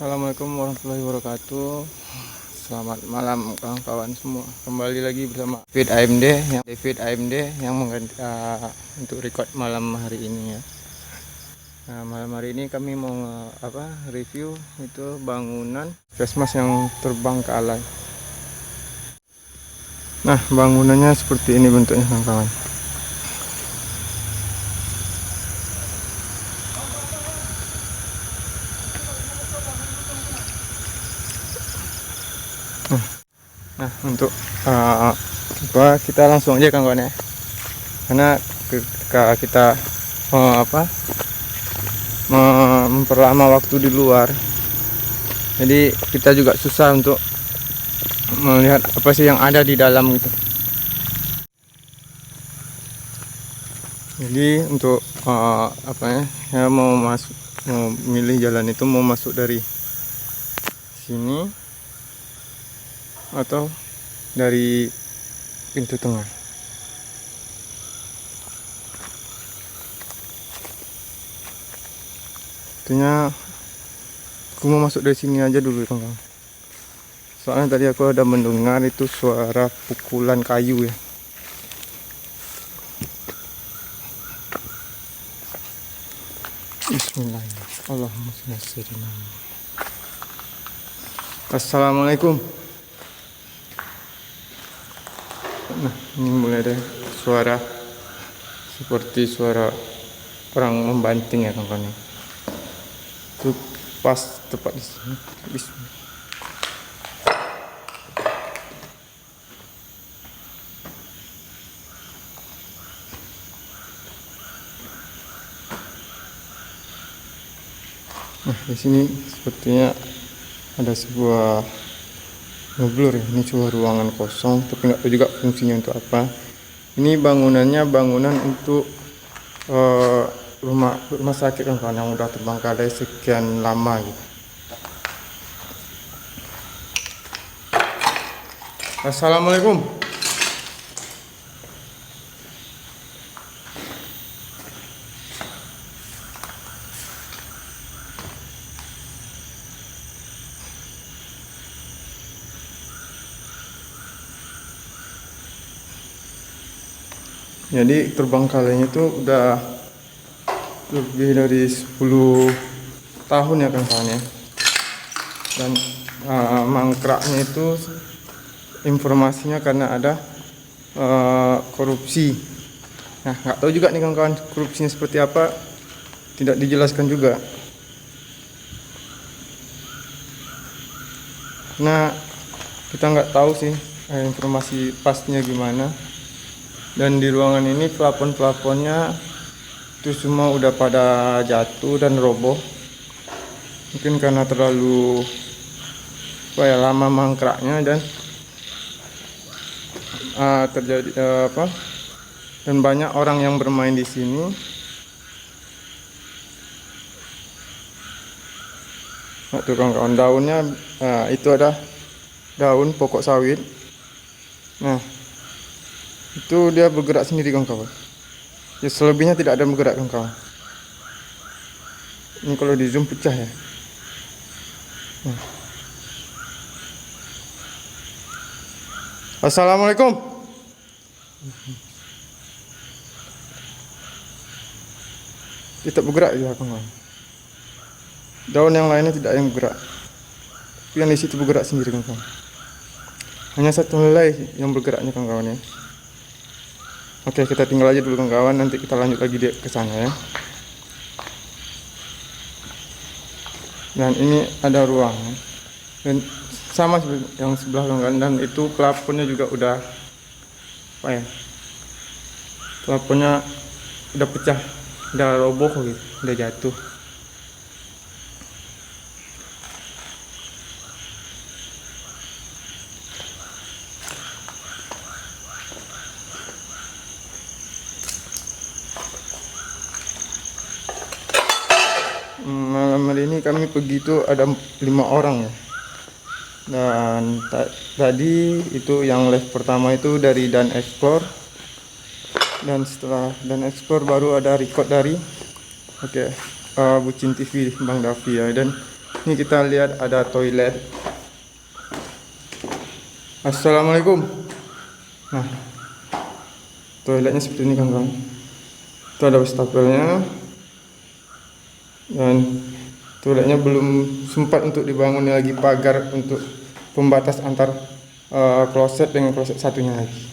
Assalamualaikum warahmatullahi wabarakatuh. Selamat malam kawan-kawan semua. Kembali lagi bersama David AMD yang mengganti untuk record malam hari ini ya. Nah, malam hari ini kami mau review itu bangunan Puskesmas yang terbang ke alai. Nah, bangunannya seperti ini bentuknya kawan-kawan. Nah, untuk kita langsung aja kawan-kawan ya. Karena ketika kita memperlama waktu di luar, jadi kita juga susah untuk melihat apa sih yang ada di dalam gitu. Jadi untuk saya mau milih jalan itu, mau masuk dari sini atau dari pintu tengah. Artinya aku mau masuk dari sini aja dulu teman-teman. Soalnya tadi aku ada mendengar itu suara pukulan kayu ya. Bismillahirrahmanirrahim. Allahumma shalli ala sayyidina. Assalamualaikum. Nah, ini mulai ada suara seperti suara orang membanting ya kawan-kawan. Itu pas tepat di sini. Bismillah. Nah, di sini sepertinya ada sebuah ngeblur ya. Ini sebuah ruangan kosong, tapi nggak tahu juga fungsinya untuk apa. Ini bangunannya bangunan untuk rumah sakit kan yang udah terbengkalai sekian lama gitu. Assalamualaikum. Jadi terbengkalainya itu udah lebih dari 10 tahun ya kan ya. Dan mangkraknya itu informasinya karena ada korupsi. Nah, nggak tahu juga nih kawan-kawan korupsinya seperti apa, tidak dijelaskan juga. Nah, kita nggak tahu sih informasi pastinya gimana. Dan di ruangan ini plafon-plafonnya itu semua udah pada jatuh dan roboh. Mungkin karena terlalu lama mangkraknya dan terjadi dan banyak orang yang bermain di sini. Nah, tuh kawan-kawan, daunnya itu ada daun pokok sawit. Nah, itu dia bergerak sendiri kawan-kawan. Ya, selebihnya tidak ada bergerak kawan-kawan. Ini kalau di zoom pecah ya. Nah. Assalamualaikum. Tidak bergerak ya kawan-kawan. Daun yang lainnya tidak ada yang bergerak. Tapi yang di situ bergerak sendiri kawan-kawan. Hanya satu helai yang bergeraknya kawan-kawan ya. Oke, kita tinggal aja dulu kawan-kawan, nanti kita lanjut lagi ke sana ya. Dan ini ada ruangan dan sama seperti yang sebelah kawan-kawan, dan itu plafonnya juga udah plafonnya udah pecah, udah roboh gitu, udah jatuh. Malam hari ini kami pergi itu ada 5 orang ya. Dan tadi itu yang live pertama itu dari Dan Explore, dan setelah Dan Explore baru ada record dari Bucin TV Bang Davi ya. Dan Ini kita lihat ada toilet. Assalamualaikum. Nah, toiletnya seperti ini kawan-kawan. Itu ada wastafelnya. Dan toiletnya belum sempat untuk dibangun lagi pagar untuk pembatas antar kloset dengan kloset satunya lagi.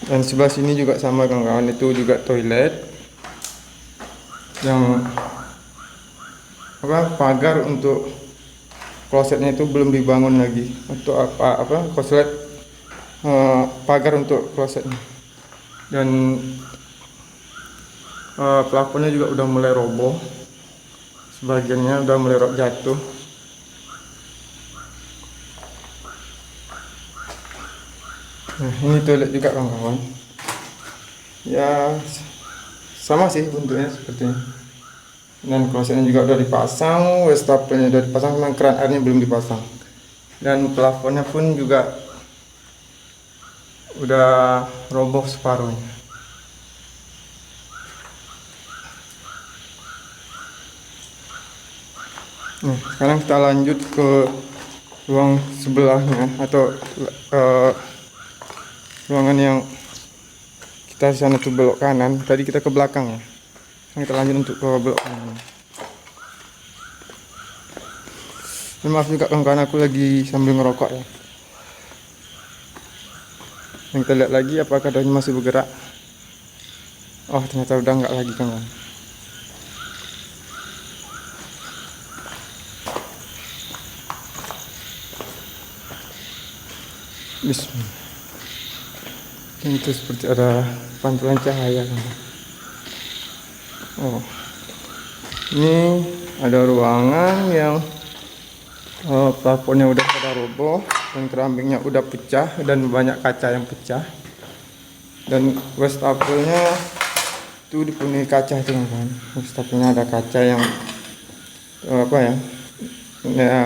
Dan sebelah sini juga sama kawan-kawan, itu juga toilet yang pagar untuk klosetnya itu belum dibangun lagi untuk kloset pagar untuk klosetnya. Dan plafonnya juga udah mulai roboh, sebagiannya udah mulai jatuh. Nah, ini toilet juga kawan-kawan. Ya sama sih bentuknya seperti ini. Dan klosetnya juga udah dipasang, wastafelnya udah dipasang, memang keran airnya belum dipasang. Dan plafonnya pun juga udah roboh separuhnya. Nah, sekarang kita lanjut ke ruang sebelahnya atau ruangan yang kita di sana tuh belok kanan. Tadi kita ke belakang ya. Sekarang kita lanjut untuk ke belok kanan. Maaf juga kawan-kawan, aku lagi sambil ngerokok ya. Dan kita lihat lagi apakah daunnya masih bergerak. Oh, ternyata udah nggak lagi kawan-kawan. Bismillah. Itu seperti ada pantulan cahaya kan. Oh, ini ada ruangan yang plafonnya udah pada roboh dan keramiknya udah pecah dan banyak kaca yang pecah. Dan wastafelnya itu dipenuhi kaca itu kan. Wastafelnya ada kaca yang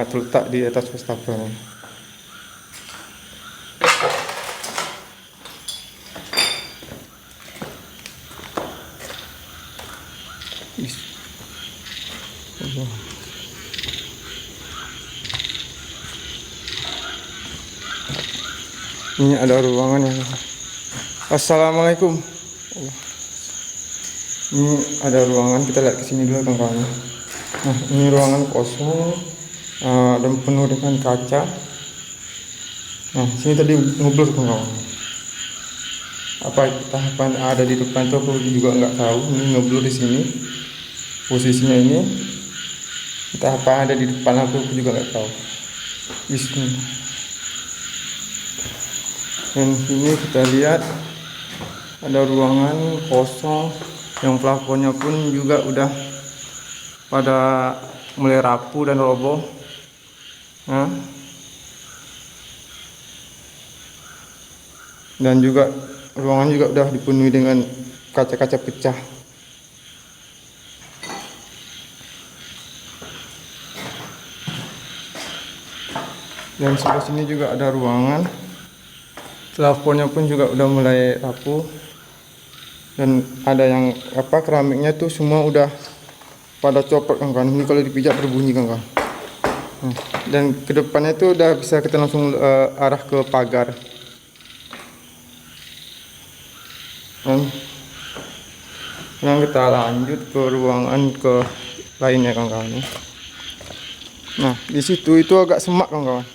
terletak di atas wastafelnya. Ini ada ruangan yang Assalamualaikum. Ini ada ruangan, kita lihat kesini dulu kawan-kawan. Nah, ini ruangan kosong dan penuh dengan kaca. Nah, sini tadi ngobrol kawan-kawan. Apa tahapan ada di depan itu aku juga nggak tahu. Ini ngobrol di sini. Posisinya ini. Entah apa ada di depan aku juga nggak tahu. Bismillah. Dan sini kita lihat ada ruangan kosong yang plafonnya pun juga udah pada mulai rapuh dan roboh. Nah, dan juga ruangan juga udah dipenuhi dengan kaca-kaca pecah. Dan sebelah sini juga ada ruangan, plafonnya pun juga udah mulai rapuh. Dan ada yang keramiknya tuh semua udah pada copot kan. Ini kalau dipijak berbunyi kan. Nah, dan kedepannya itu udah bisa kita langsung arah ke pagar. Dan sekarang kita lanjut ke ruangan ke lainnya kawan-kawan. Nah, di situ itu agak semak kawan-kawan.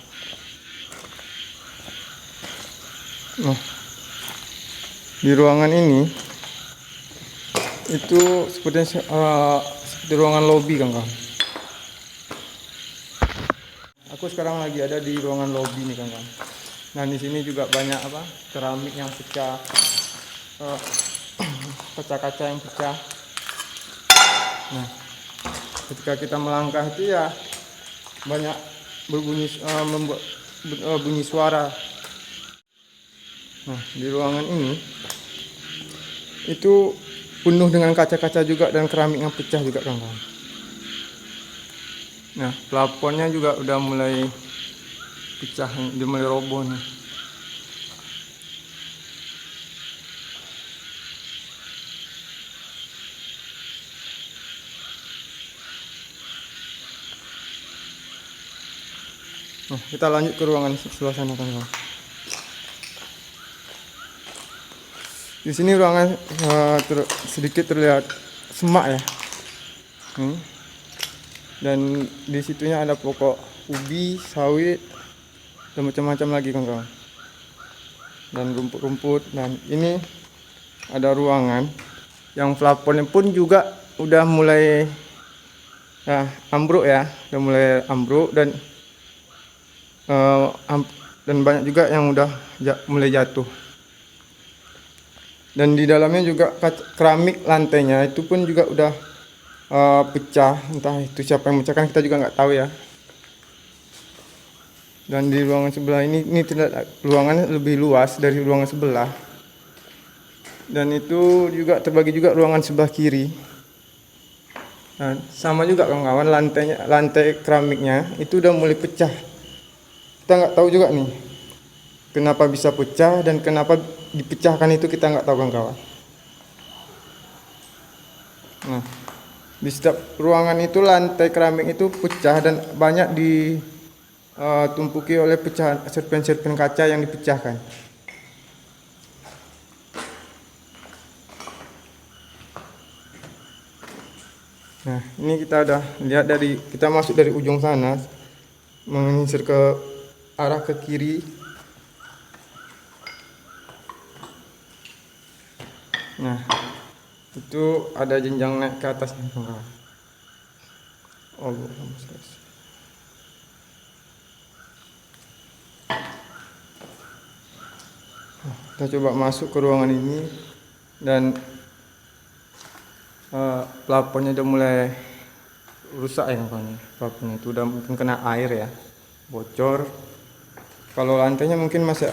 Nah, di ruangan ini itu seperti ruangan lobby kawan-kawan. Aku sekarang lagi ada di ruangan lobby nih kawan-kawan. Nah, di sini juga banyak keramik yang pecah, kaca-kaca yang pecah. Nah, ketika kita melangkah itu ya banyak berbunyi membuat bunyi suara. Nah, di ruangan ini itu penuh dengan kaca-kaca juga dan keramik yang pecah juga kawan-kawan. Nah, plafonnya juga udah mulai pecah, udah mulai roboh nih. Nah, kita lanjut ke ruangan sebelah sana kan. Di sini ruangan sedikit terlihat semak ya. Dan di situnya ada pokok ubi, sawit, dan macam-macam lagi kawan-kawan. Dan rumput-rumput. Dan ini ada ruangan yang plafonnya pun juga udah mulai ambruk ya, udah mulai ambruk dan banyak juga yang udah mulai jatuh. Dan di dalamnya juga keramik lantainya itu pun juga udah pecah. Entah itu siapa yang pecahkan, kita juga nggak tahu ya. Dan di ruangan sebelah ini ruangan lebih luas dari ruangan sebelah. Dan itu juga terbagi juga ruangan sebelah kiri. Nah, sama juga kawan-kawan, lantai keramiknya itu udah mulai pecah. Kita nggak tahu juga nih kenapa bisa pecah dan kenapa dipecahkan, itu kita nggak tahu kawan-kawan. Nah, di setiap ruangan itu lantai keramik itu pecah dan banyak ditumpuki oleh pecahan serpihan-serpihan kaca yang dipecahkan. Nah, ini kita udah lihat kita masuk dari ujung sana, mengisir ke arah ke kiri. Nah, itu ada jenjang naik ke atasnya. Kita coba masuk ke ruangan ini dan plafonnya udah mulai rusak ya kawan. Plafonnya itu udah mungkin kena air ya, bocor. Kalau lantainya mungkin masih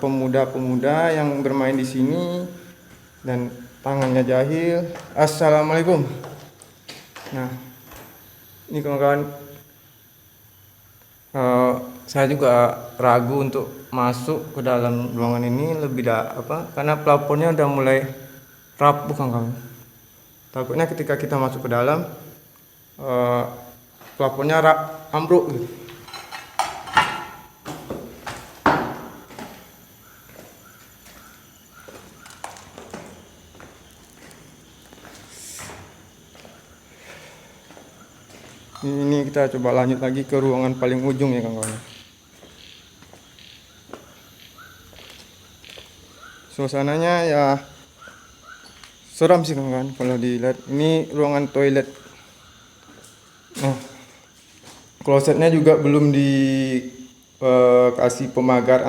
pemuda-pemuda yang bermain di sini dan tangannya jahil. Assalamualaikum. Nah, ini kawan-kawan, saya juga ragu untuk masuk ke dalam ruangan ini karena plafonnya udah mulai rapuh kawan-kawan. Takutnya ketika kita masuk ke dalam plafonnya ambruk gitu. Ini kita coba lanjut lagi ke ruangan paling ujung ya kawan-kawan. Suasananya ya seram sih kawan-kawan kalau dilihat. Ini ruangan toilet. Nah, klosetnya juga belum dikasih pemagar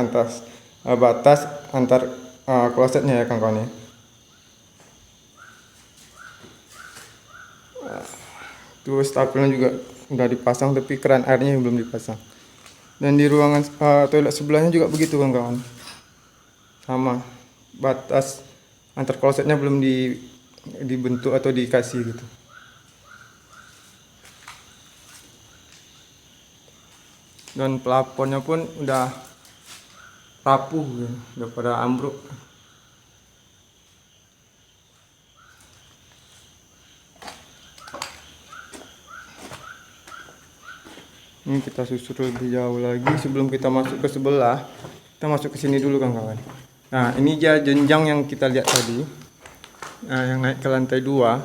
batas antar klosetnya ya kawan-kawan ya. Itu stabilnya juga udah dipasang tapi keran airnya belum dipasang. Dan di ruangan toilet sebelahnya juga begitu kawan-kawan. Sama, batas antar klosetnya belum dibentuk atau dikasih gitu. Dan plafonnya pun udah rapuh gitu, udah pada ambruk. Ini kita susur lebih jauh lagi sebelum kita masuk ke sebelah. Kita masuk ke sini dulu kawan-kawan. Nah, ini dia jenjang yang kita lihat tadi. Nah, yang naik ke lantai 2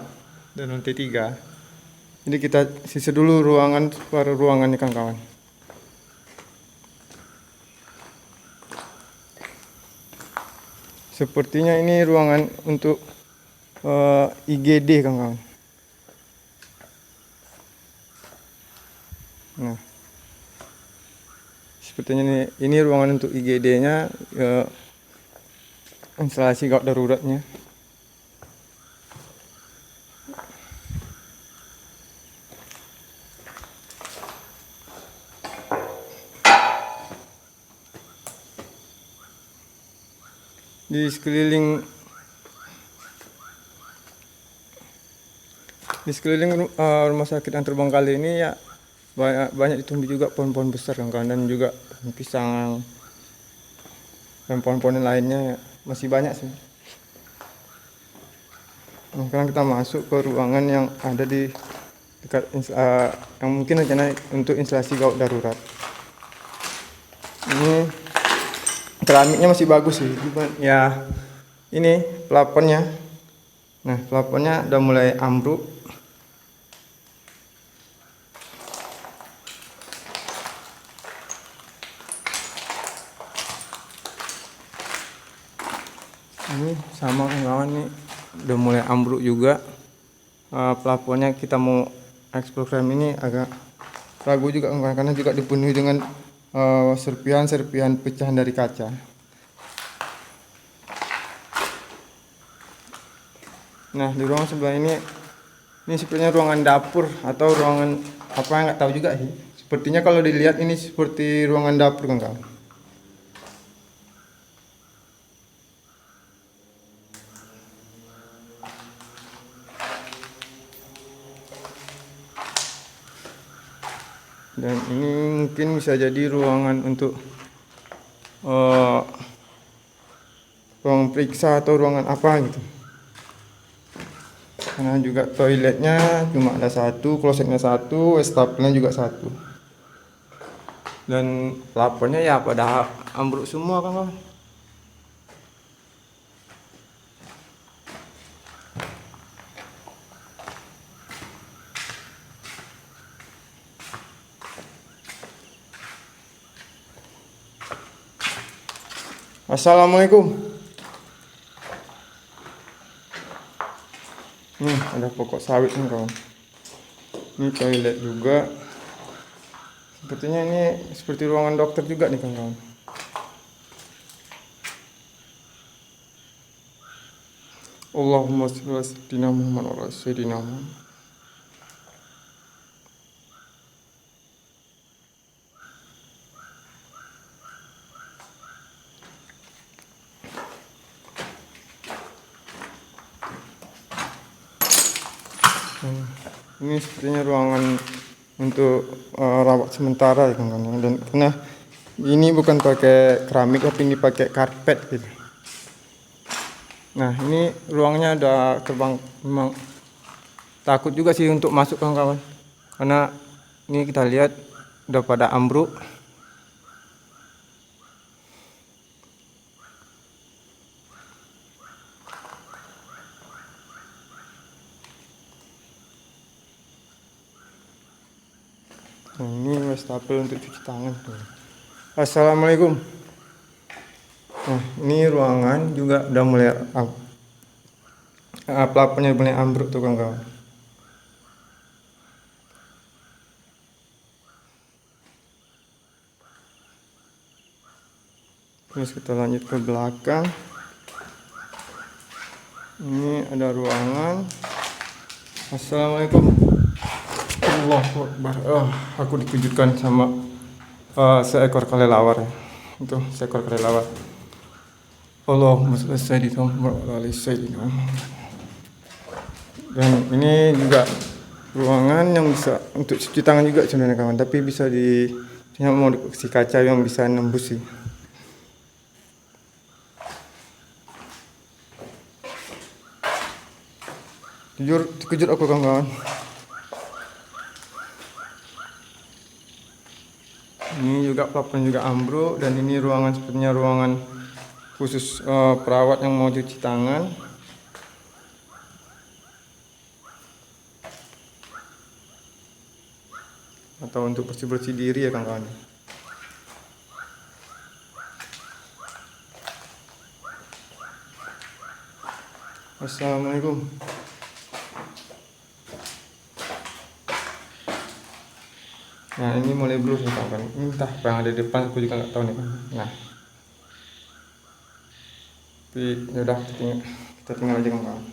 dan lantai 3. Jadi kita sisir dulu ruangannya kawan-kawan. Sepertinya ini ruangan untuk IGD kawan-kawan. Nah, sepertinya ini ruangan untuk IGD-nya, instalasi gawat daruratnya. Di sekeliling rumah sakit yang terbengkalai ini ya banyak ditumbuhi juga pohon-pohon besar kan, dan juga pisang dan pohon-pohon lainnya ya, masih banyak sih. Nah, sekarang kita masuk ke ruangan yang ada di dekat yang mungkin rencana untuk instalasi gawat darurat. Ini keramiknya masih bagus sih, cuman ya ini plafonnya. Nah, plafonnya udah mulai ambruk. Ini sama kawan-kawan nih, udah mulai ambruk juga. Plafonnya kita mau explore frame ini agak ragu juga karena juga dipenuhi dengan serpihan-serpihan pecahan dari kaca. Nah, di ruangan sebelah ini sepertinya ruangan dapur atau ruangan apa, nggak tahu juga sih. Sepertinya kalau dilihat ini seperti ruangan dapur kan kawan. Dan ini mungkin bisa jadi ruangan untuk ruang periksa atau ruangan apa gitu. Karena juga toiletnya cuma ada satu, klosetnya satu, wastafelnya juga satu. Dan plafonnya ya pada ambruk semua kan. Assalamualaikum. Ada pokok sawit nih kawan. Ini toilet juga. Sepertinya ini seperti ruangan dokter juga nih kawan. Allahumma sholli ala sayyidina Muhammad wa ala sayyidina Muhammad. Ini sepertinya ruangan untuk rawat sementara ya kawan. Dan karena ini bukan pakai keramik tapi ini pakai karpet gitu. Nah, ini ruangnya ada terbang, memang takut juga sih untuk masuk kawan-kawan. Karena ini kita lihat udah pada ambruk. Nah, ini wastafel untuk cuci tangan. Assalamualaikum. Nah, ini ruangan juga udah mulai plafonnya mulai ambruk tuh kawan-kawan. Terus kita lanjut ke belakang. Ini ada ruangan. Assalamualaikum. Allahu Akbar. Aku dikejutkan sama seekor kelelawar. Itu seekor kelelawar. Allahumma sholli ala sayyidina Muhammad wa ala sayyidina Muhammad. Dan ini juga ruangan yang bisa untuk cuci tangan juga sebenarnya kawan, tapi bisa mau dikasih kaca yang bisa nembus sih. Jujur terkejut aku kawan-kawan. Ini juga plafon juga ambruk, dan ini ruangan sepertinya ruangan khusus perawat yang mau cuci tangan. Atau untuk bersih-bersih diri ya kawan-kawan. Assalamualaikum. Nah, ini mulai blur nih kawan. Entah apa yang ada di depan, aku juga nggak tahu nih kan. Nah, tapi yaudah kita tinggal aja kawan.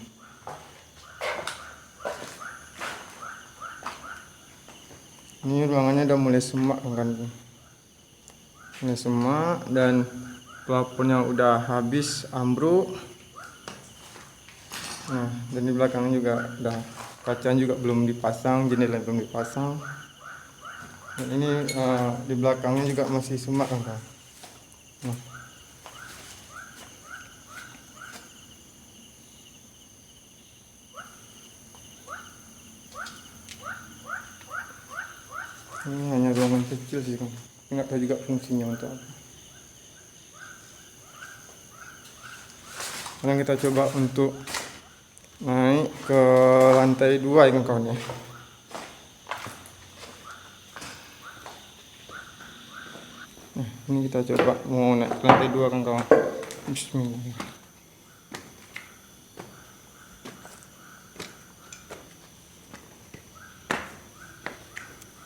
Ini ruangannya udah mulai semak kan. Ini semak dan plafonnya udah habis ambruk. Nah, dan di belakang juga udah kaca juga belum dipasang, jendela belum dipasang. Dan ini di belakangnya juga masih semak kan. Nah. Ini hanya ruangan kecil sih kan. Nggak tahu juga fungsinya untuk apa. Sekarang kita coba untuk naik ke lantai 2 ya kawan ya. Nah, ini kita coba mau naik ke lantai 2 kawan. Bismillah.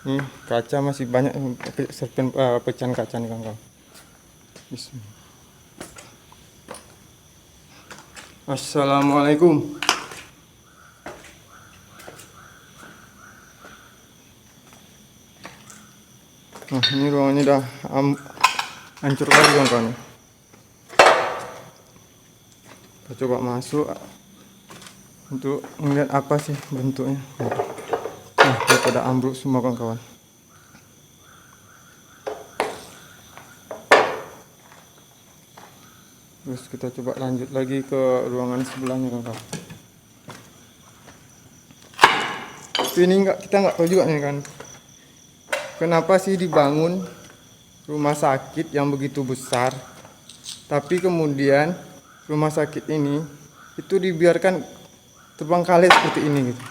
Ini kaca masih banyak, serpihan pecahan kaca nih kawan. Bismillah. Assalamualaikum. Nah, ini ruangannya udah hancur lagi kawan. Kita coba masuk untuk melihat apa sih bentuknya. Nah, pada ambruk semua kawan-kawan. Terus kita coba lanjut lagi ke ruangan sebelahnya kawan-kawan. Tapi ini kita nggak tahu juga nih kan, kenapa sih dibangun rumah sakit yang begitu besar, tapi kemudian rumah sakit ini itu dibiarkan terbengkalai seperti ini gitu.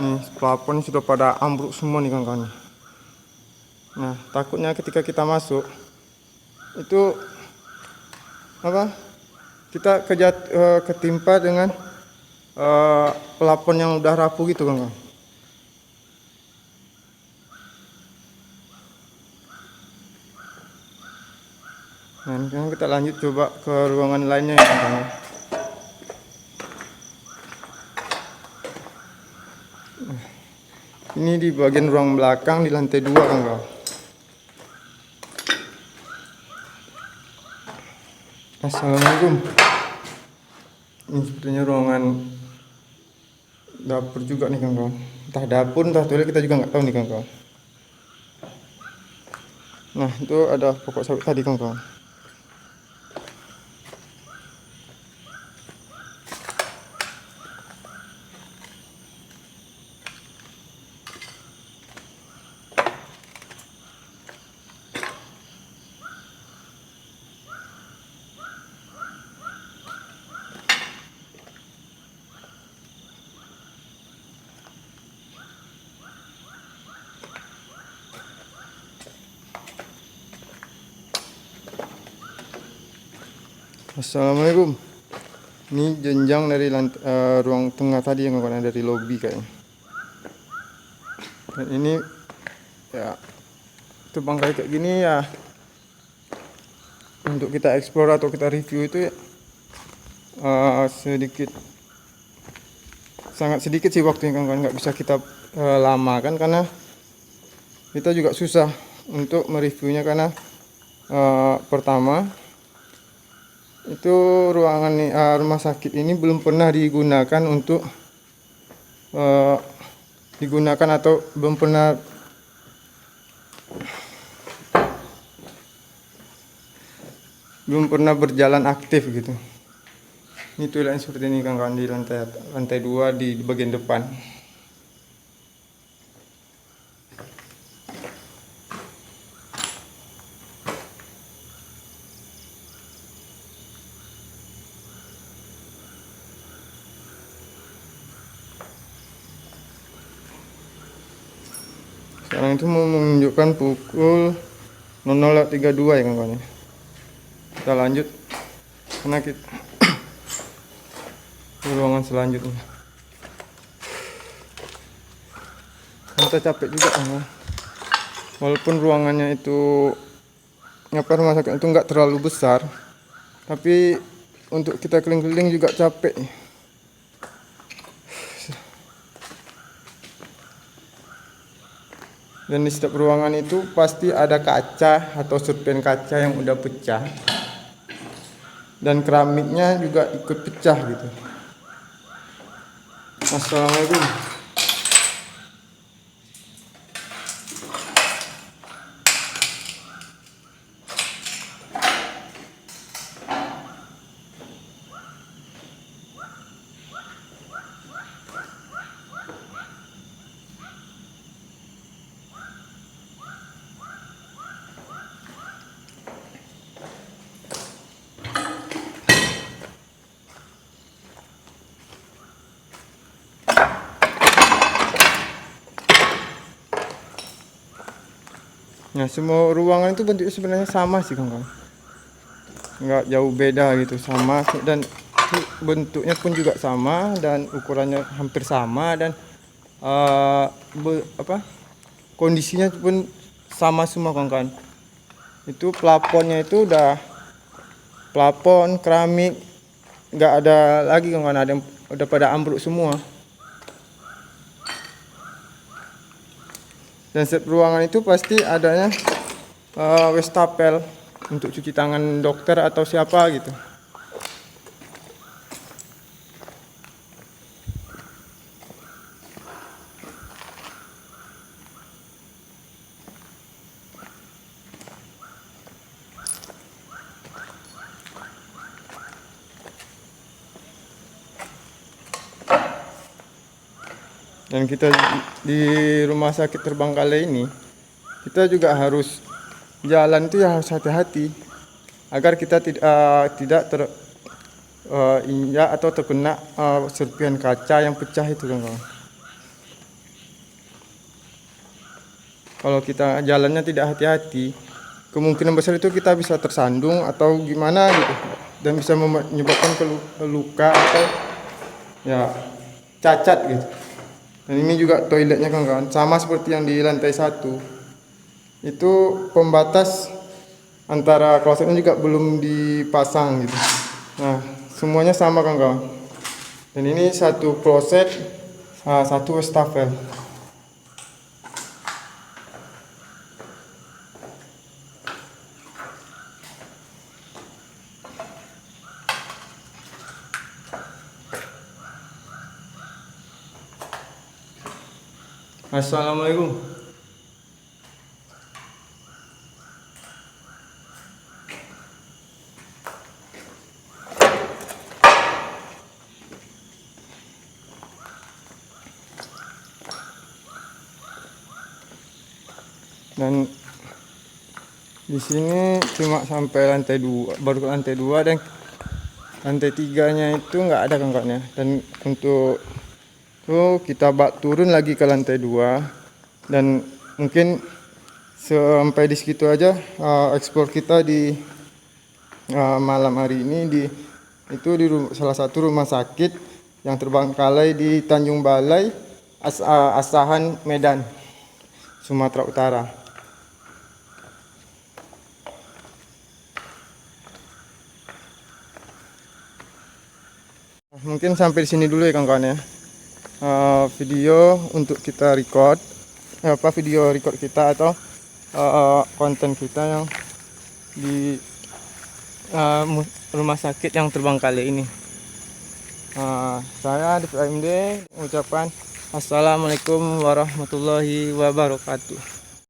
Nih, plafon sudah pada ambruk semua nih kawan-kawan. Nah, takutnya ketika kita masuk itu apa? Kita ketimpa dengan plafon yang udah rapuh gitu kawan-kawan. Nah, sekarang kita lanjut coba ke ruangan lainnya ya kawan-kawan. Ini di bagian ruang belakang di lantai 2 kawan-kawan. Assalamualaikum. Ini sepertinya ruangan dapur juga nih kawan-kawan. Entah dapur entah toilet kita juga nggak tahu nih kawan-kawan. Nah, itu ada pokok sawit tadi kawan-kawan. Assalamualaikum. Ini jenjang dari ruang tengah tadi yang kawan, dari lobi kayaknya. Dan ini ya terbengkalai kayak gini ya, untuk kita explore atau kita review itu ya, sangat sedikit sih waktunya kawan-kawan. Nggak bisa kita lamakan karena kita juga susah untuk mereviewnya karena pertama itu ruangan rumah sakit ini belum pernah digunakan untuk atau belum pernah berjalan aktif gitu. Ini toiletnya seperti ini kawan-kawan, di lantai 2 di bagian depan. Sekarang itu mau menunjukkan pukul 00.32 ya kawan-kawan. Kita lanjut karena kita ke ruangan selanjutnya. Kita capek juga kawan. Walaupun ruangannya itu rumah sakit itu nggak terlalu besar, tapi untuk kita keliling-keliling juga capek. Dan di setiap ruangan itu pasti ada kaca atau serpihan kaca yang udah pecah. Dan keramiknya juga ikut pecah gitu. Assalamualaikum. Nah, semua ruangan itu bentuknya sebenarnya sama sih kawan-kawan, nggak jauh beda gitu, sama, dan bentuknya pun juga sama dan ukurannya hampir sama, dan kondisinya pun sama semua kawan-kawan. Itu plafonnya itu udah plafon keramik, nggak ada lagi kawan-kawan, ada yang udah pada ambruk semua. Dan setiap ruangan itu pasti adanya wastafel untuk cuci tangan dokter atau siapa gitu. Dan kita di rumah sakit Terbangkalai ini, kita juga harus jalan itu ya harus hati-hati agar kita tidak terinjak atau terkena serpihan kaca yang pecah itu kawan. Kalau kita jalannya tidak hati-hati, kemungkinan besar itu kita bisa tersandung atau gimana gitu, dan bisa menyebabkan luka atau ya cacat gitu. Dan ini juga toiletnya kawan-kawan, sama seperti yang di lantai 1. Itu pembatas antara klosetnya juga belum dipasang gitu. Nah, semuanya sama kawan-kawan. Dan ini satu kloset, satu wastafel. Assalamualaikum. Dan di sini cuma sampai lantai 2, baru ke lantai 2, dan lantai 3-nya itu nggak ada kawan-kawan ya. Dan untuk kita turun lagi ke lantai 2, dan mungkin sampai di situ aja explore kita di malam hari ini di salah satu rumah sakit yang terbengkalai di Tanjung Balai, Asahan, Medan, Sumatera Utara. Mungkin sampai di sini dulu ya kawan-kawan ya. Video untuk kita record, video record kita atau konten kita yang di rumah sakit yang Terbangkalai ini. Saya di PMD mengucapkan Assalamualaikum warahmatullahi wabarakatuh.